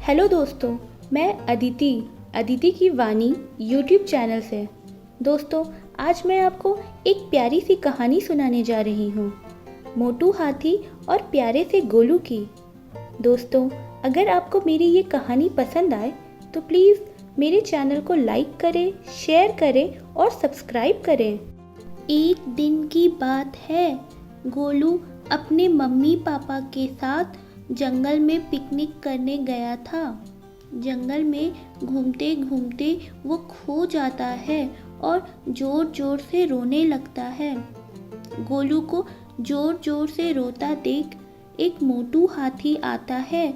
Hello दोस्तों, मैं अदिति की वाणी यूट्यूब चैनल से। दोस्तों, आज मैं आपको एक प्यारी सी कहानी सुनाने जा रही हूँ, मोटू हाथी और प्यारे से गोलू की। दोस्तों, अगर आपको मेरी ये कहानी पसंद आए तो प्लीज़ मेरे चैनल को लाइक करें, शेयर करें और सब्सक्राइब करें। एक दिन की बात है, गोलू अपने मम्मी पापा के साथ जंगल में पिकनिक करने गया था। जंगल में घूमते घूमते वो खो जाता है और ज़ोर ज़ोर से रोने लगता है। गोलू को ज़ोर ज़ोर से रोता देख एक मोटू हाथी आता है।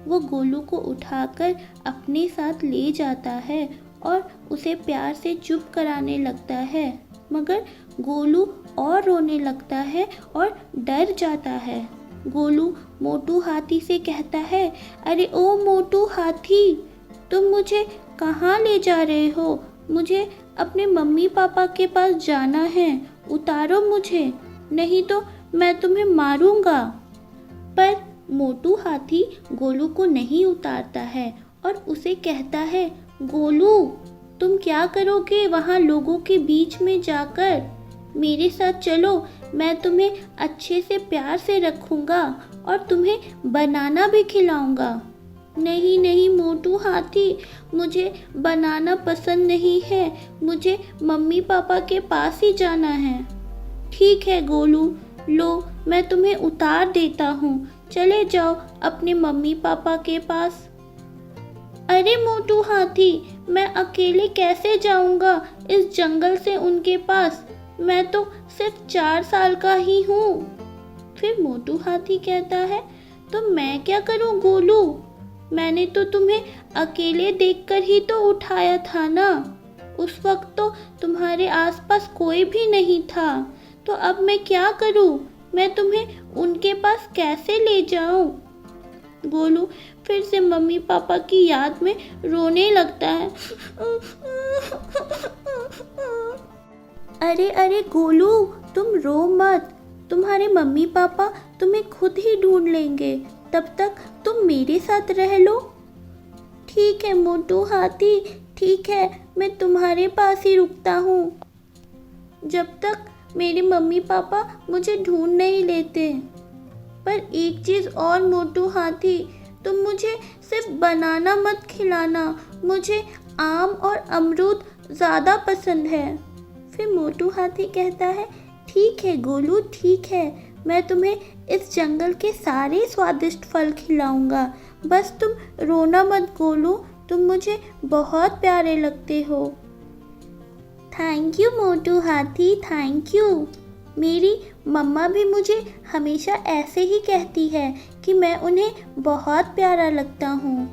वो गोलू को उठाकर अपने साथ ले जाता है और उसे प्यार से चुप कराने लगता है, मगर गोलू और रोने लगता है और डर जाता है। गोलू मोटू हाथी से कहता है, अरे ओ मोटू हाथी, तुम मुझे कहाँ ले जा रहे हो? मुझे अपने मम्मी पापा के पास जाना है, उतारो मुझे, नहीं तो मैं तुम्हें मारूंगा। पर मोटू हाथी गोलू को नहीं उतारता है और उसे कहता है, गोलू तुम क्या करोगे वहाँ लोगों के बीच में जाकर? मेरे साथ चलो, मैं तुम्हें अच्छे से प्यार से रखूँगा और तुम्हें बनाना भी खिलाऊँगा। नहीं नहीं मोटू हाथी, मुझे बनाना पसंद नहीं है, मुझे मम्मी पापा के पास ही जाना है। ठीक है गोलू, लो मैं तुम्हें उतार देता हूँ, चले जाओ अपने मम्मी पापा के पास। अरे मोटू हाथी, मैं अकेले कैसे जाऊँगा इस जंगल से उनके पास? मैं तो सिर्फ 4 साल का ही हूँ। फिर मोटू हाथी कहता है, तो मैं क्या करूँ गोलू? मैंने तो तुम्हें अकेले देखकर ही तो उठाया था ना। उस वक्त तो तुम्हारे आसपास कोई भी नहीं था, तो अब मैं क्या करूँ? मैं तुम्हें उनके पास कैसे ले जाऊँ? गोलू फिर से मम्मी पापा की याद में रोने लगता है। अरे अरे गोलू, तुम रो मत, तुम्हारे मम्मी पापा तुम्हें खुद ही ढूंढ लेंगे, तब तक तुम मेरे साथ रह लो। ठीक है मोटू हाथी, ठीक है, मैं तुम्हारे पास ही रुकता हूँ जब तक मेरे मम्मी पापा मुझे ढूंढ नहीं लेते। पर एक चीज़ और मोटू हाथी, तुम मुझे सिर्फ बनाना मत खिलाना, मुझे आम और अमरूद ज़्यादा पसंद है। फिर मोटू हाथी कहता है, ठीक है गोलू, ठीक है, मैं तुम्हें इस जंगल के सारे स्वादिष्ट फल खिलाऊंगा, बस तुम रोना मत गोलू, तुम मुझे बहुत प्यारे लगते हो। थैंक यू मोटू हाथी, थैंक यू। मेरी मम्मा भी मुझे हमेशा ऐसे ही कहती है कि मैं उन्हें बहुत प्यारा लगता हूँ।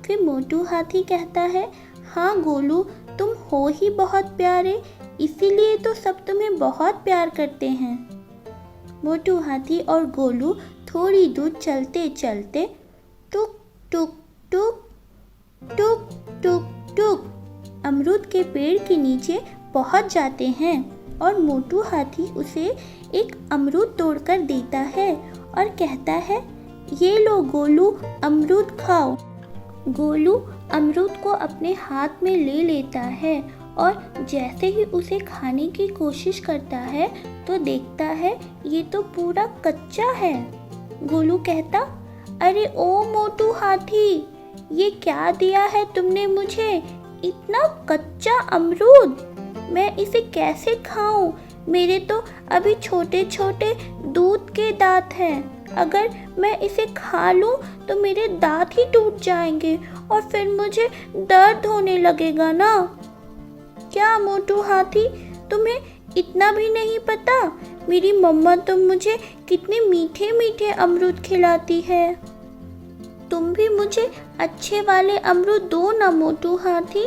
फिर मोटू हाथी कहता है, हाँ गोलू, तुम हो ही बहुत प्यारे, इसीलिए तो सब तुम्हें बहुत प्यार करते हैं। मोटू हाथी और गोलू थोड़ी दूर चलते चलते टुक टुक टुक टुक टुक टुक अमरूद के पेड़ के नीचे पहुंच जाते हैं और मोटू हाथी उसे एक अमरूद तोड़कर देता है और कहता है, ये लो गोलू, अमरूद खाओ। गोलू अमरूद को अपने हाथ में ले लेता है और जैसे ही उसे खाने की कोशिश करता है तो देखता है ये तो पूरा कच्चा है। गोलू कहता, अरे ओ मोटू हाथी, ये क्या दिया है तुमने मुझे? इतना कच्चा अमरूद, मैं इसे कैसे खाऊं? मेरे तो अभी छोटे छोटे दूध के दांत हैं, अगर मैं इसे खा लूं तो मेरे दांत ही टूट जाएंगे और फिर मुझे दर्द होने लगेगा ना। क्या मोटू हाथी, तुम्हें इतना भी नहीं पता? मेरी मम्मा तो मुझे कितने मीठे मीठे अमरूद खिलाती है। तुम भी मुझे अच्छे वाले अमरूद दो ना मोटू हाथी।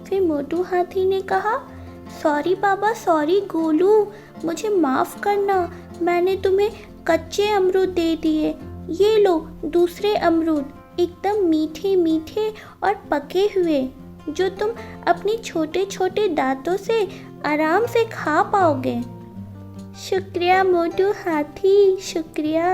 फिर मोटू हाथी ने कहा, सॉरी बाबा, सॉरी गोलू, मुझे माफ़ करना, मैंने तुम्हें कच्चे अमरूद दे दिए। ये लो दूसरे अमरूद, एकदम मीठे मीठे और पके हुए, जो तुम अपनी छोटे छोटे दांतों से आराम से खा पाओगे। शुक्रिया मोटू हाथी, शुक्रिया।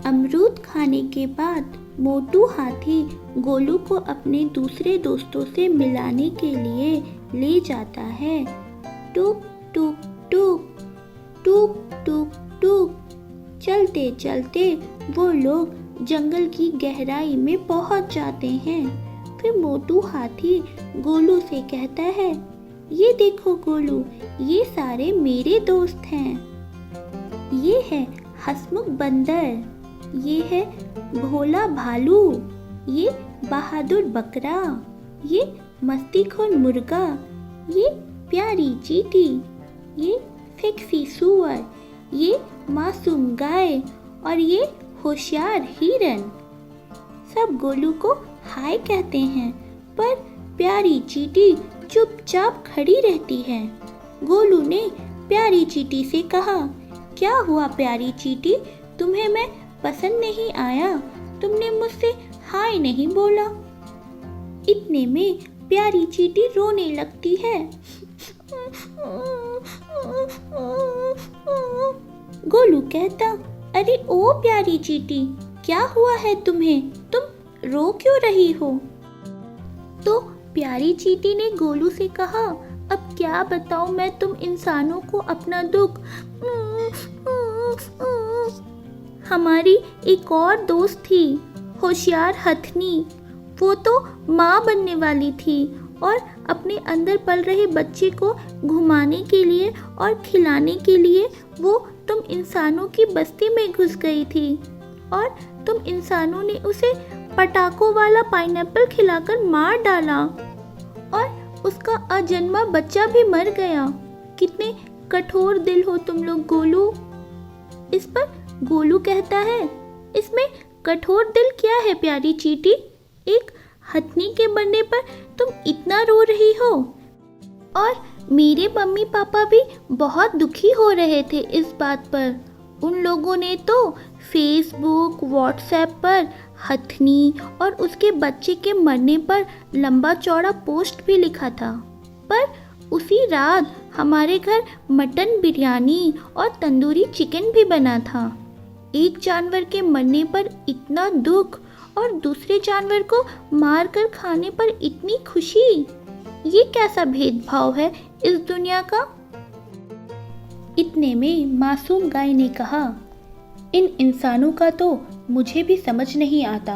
अमरूद खाने के बाद मोटू हाथी गोलू को अपने दूसरे दोस्तों से मिलाने के लिए ले जाता है। टुक टुक टुक, टुक टुक टुक। चलते चलते वो लोग जंगल की गहराई में पहुंच जाते हैं। फिर मोटू हाथी गोलू से कहता है, ये देखो गोलू, ये सारे मेरे दोस्त हैं। ये है हंसमुख बंदर, ये है भोला भालू, ये बहादुर बकरा, ये मस्तीखोर मुर्गा, ये प्यारी चींटी, ये सेक्सी सूअर, ये मासूम गाय और ये होशियार हिरन। सब गोलू को हाय कहते हैं, पर प्यारी चींटी चुपचाप खड़ी रहती है। गोलू ने प्यारी चींटी से कहा, क्या हुआ प्यारी चींटी, तुम्हें मैं पसंद नहीं आया? तुमने मुझसे हाय नहीं बोला। इतने में प्यारी चींटी रोने लगती है। गोलू कहता, अरे ओ प्यारी चींटी, क्या हुआ है तुम्हें, तुम रो क्यों रही हो? तो प्यारी चींटी ने गोलू से कहा, अब क्या बताऊं मैं तुम इंसानों को अपना दुख। हमारी एक और दोस्त थी, होशियार हथनी। वो तो माँ बनने वाली थी और अपने अंदर पल रहे बच्चे को घुमाने के लिए और खिलाने के लिए वो तुम इंसानों की बस्ती में घुस गई थी और तुम इंसानों ने उसे पटाखों वाला पाइनएप्पल खिलाकर मार डाला और उसका अजन्मा बच्चा भी मर गया। कितने कठोर दिल हो तुम लोग गोलू। इस पर गोलू कहता है, इसमें कठोर दिल क्या है प्यारी चींटी, एक हथनी के बनने पर तुम इतना रो रही हो। और मेरे मम्मी पापा भी बहुत दुखी हो रहे थे इस बात पर। उन लोगों ने तो फेसबुक व्हाट्सएप पर हथनी और उसके बच्चे के मरने पर लंबा चौड़ा पोस्ट भी लिखा था। पर उसी रात हमारे घर मटन बिरयानी और तंदूरी चिकन भी बना था। एक जानवर के मरने पर इतना दुख और दूसरे जानवर को मार कर खाने पर इतनी खुशी, ये कैसा भेदभाव है इस दुनिया का। इतने में मासूम गाय ने कहा, इन इंसानों का तो मुझे भी समझ नहीं आता।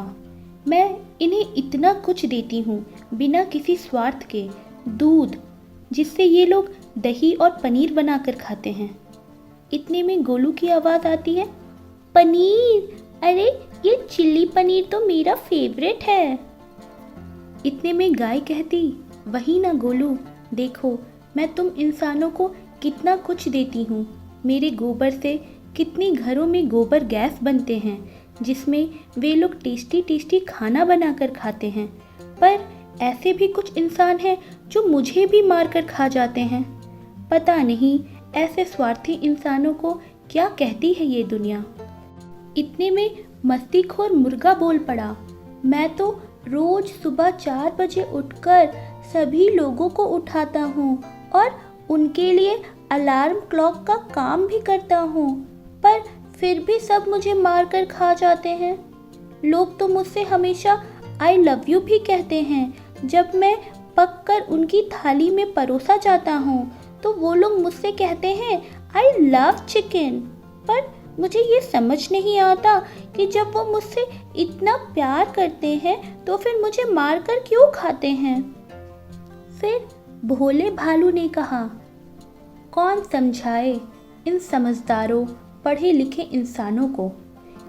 मैं इन्हें इतना कुछ देती हूँ बिना किसी स्वार्थ के, दूध, जिससे ये लोग दही और पनीर बनाकर खाते हैं। इतने में गोलू की आवाज़ आती है, पनीर, अरे ये चिल्ली पनीर तो मेरा फेवरेट है। इतने में गाय कहती, वही ना गोलू, देखो मैं तुम इंसानों को कितना कुछ देती हूँ। मेरे गोबर से कितनी घरों में गोबर गैस बनते हैं जिसमें वे लोग टेस्टी टेस्टी खाना बनाकर खाते हैं। पर ऐसे भी कुछ इंसान हैं जो मुझे भी मार कर खा जाते हैं। पता नहीं ऐसे स्वार्थी इंसानों को क्या कहती है ये दुनिया। इतने में मस्तीखोर मुर्गा बोल पड़ा, मैं तो रोज सुबह 4 बजे उठकर सभी लोगों को उठाता हूँ और उनके लिए अलार्म क्लॉक का काम भी करता हूँ, पर फिर भी सब मुझे मार कर खा जाते हैं। लोग तो मुझसे हमेशा आई लव यू भी कहते हैं। जब मैं पक कर उनकी थाली में परोसा जाता हूँ तो वो लोग मुझसे कहते हैं आई लव चिकन। पर मुझे ये समझ नहीं आता कि जब वो मुझसे इतना प्यार करते हैं तो फिर मुझे मार कर क्यों खाते हैं। फिर भोले भालू ने कहा, कौन समझाए इन समझदारों पढ़े लिखे इंसानों को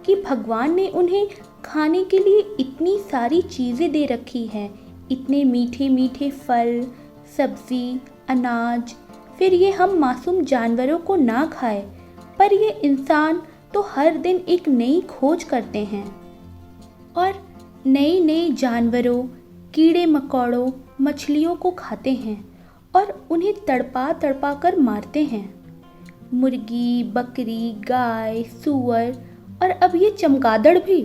कि भगवान ने उन्हें खाने के लिए इतनी सारी चीज़ें दे रखी हैं, इतने मीठे मीठे फल, सब्जी, अनाज, फिर ये हम मासूम जानवरों को ना खाए। पर ये इंसान तो हर दिन एक नई खोज करते हैं और नए नए जानवरों, कीड़े मकोड़ों, मछलियों को खाते हैं और उन्हें तड़पा तड़पा कर मारते हैं। मुर्गी, बकरी, गाय, सूअर और अब ये चमगादड़ भी।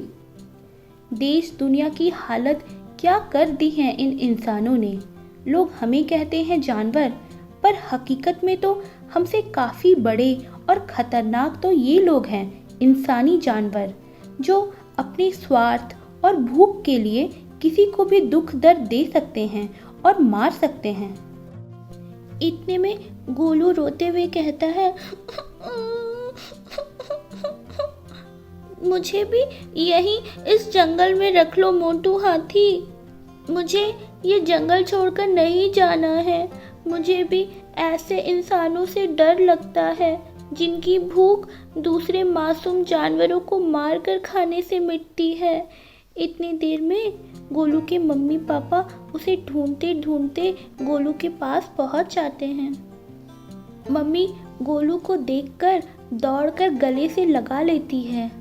देश दुनिया की हालत क्या कर दी है इन इंसानों ने। लोग हमें कहते हैं जानवर, पर हकीकत में तो हमसे काफ़ी बड़े और ख़तरनाक तो ये लोग हैं, इंसानी जानवर, जो अपने स्वार्थ और भूख के लिए किसी को भी दुख दर्द दे सकते हैं और मार सकते हैं। इतने में गोलू रोते हुए कहता है, मुझे भी यहीं इस जंगल में रख लो मोटू हाथी, मुझे ये जंगल छोड़कर नहीं जाना है। मुझे भी ऐसे इंसानों से डर लगता है जिनकी भूख दूसरे मासूम जानवरों को मारकर खाने से मिटती है। इतनी देर में गोलू के मम्मी पापा उसे ढूंढते ढूंढते गोलू के पास पहुंच जाते हैं। मम्मी गोलू को देखकर दौड़कर गले से लगा लेती है।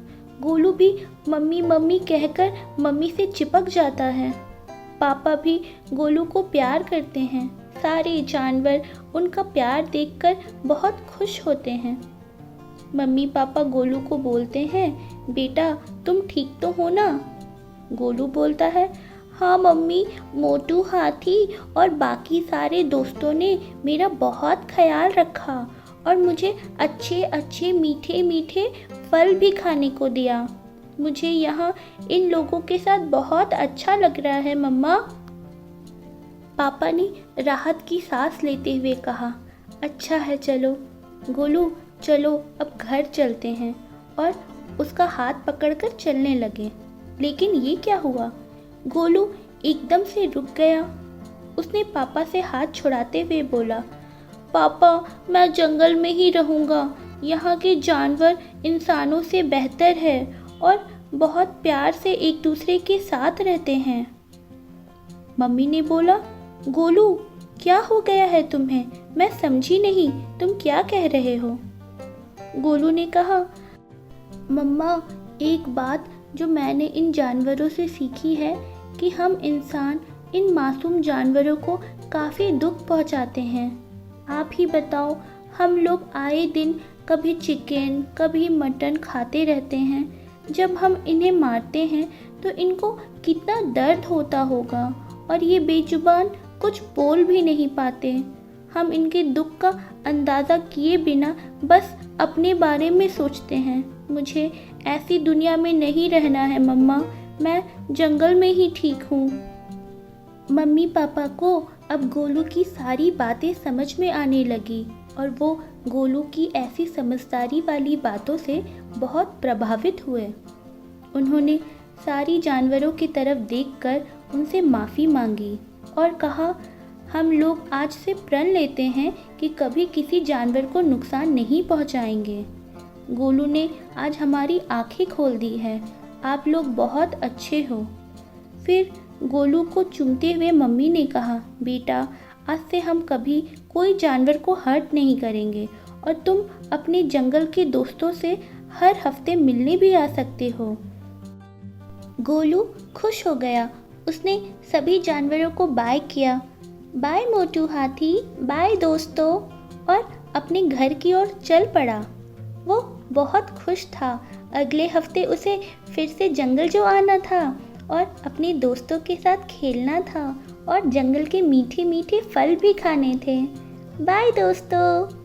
गोलू भी मम्मी मम्मी कहकर मम्मी से चिपक जाता है। पापा भी गोलू को प्यार करते हैं। सारे जानवर उनका प्यार देखकर बहुत खुश होते हैं। मम्मी पापा गोलू को बोलते हैं, बेटा तुम ठीक तो हो ना? गोलू बोलता है, हाँ मम्मी, मोटू हाथी और बाकी सारे दोस्तों ने मेरा बहुत ख्याल रखा और मुझे अच्छे अच्छे मीठे मीठे फल भी खाने को दिया। मुझे यहाँ इन लोगों के साथ बहुत अच्छा लग रहा है मम्मा। पापा ने राहत की सांस लेते हुए कहा, अच्छा है, चलो गोलू चलो अब घर चलते हैं, और उसका हाथ पकड़कर चलने लगे। लेकिन ये क्या हुआ? गोलू एकदम से रुक गया। उसने पापा से हाथ छुड़ाते हुए बोला, पापा मैं जंगल में ही रहूँगा, यहाँ के जानवर इंसानों से बेहतर है और बहुत प्यार से एक दूसरे के साथ रहते हैं। मम्मी ने बोला, गोलू क्या हो गया है तुम्हें? मैं समझी नहीं, तुम क्या कह रहे हो? गोलू ने कहा, मम्मा एक बात जो मैंने इन जानवरों से सीखी है कि हम इंसान इन मासूम जानवरों को काफ़ी दुख पहुंचाते हैं। आप ही बताओ, हम लोग आए दिन कभी चिकन कभी मटन खाते रहते हैं। जब हम इन्हें मारते हैं तो इनको कितना दर्द होता होगा, और ये बेजुबान कुछ बोल भी नहीं पाते। हम इनके दुख का अंदाज़ा किए बिना बस अपने बारे में सोचते हैं। मुझे ऐसी दुनिया में नहीं रहना है मम्मा, मैं जंगल में ही ठीक हूँ। मम्मी पापा को अब गोलू की सारी बातें समझ में आने लगी और वो गोलू की ऐसी समझदारी वाली बातों से बहुत प्रभावित हुए। उन्होंने सारी जानवरों की तरफ देखकर उनसे माफ़ी मांगी और कहा, हम लोग आज से प्रण लेते हैं कि कभी किसी जानवर को नुकसान नहीं पहुंचाएंगे। गोलू ने आज हमारी आंखें खोल दी है, आप लोग बहुत अच्छे हो। फिर गोलू को चूमते हुए मम्मी ने कहा, बेटा आज से हम कभी कोई जानवर को हर्ट नहीं करेंगे और तुम अपने जंगल के दोस्तों से हर हफ्ते मिलने भी आ सकते हो। गोलू खुश हो गया। उसने सभी जानवरों को बाय किया, बाय मोटू हाथी, बाय दोस्तों, और अपने घर की ओर चल पड़ा। वो बहुत खुश था। अगले हफ्ते उसे फिर से जंगल जो आना था और अपने दोस्तों के साथ खेलना था और जंगल के मीठे मीठे फल भी खाने थे। बाय दोस्तों।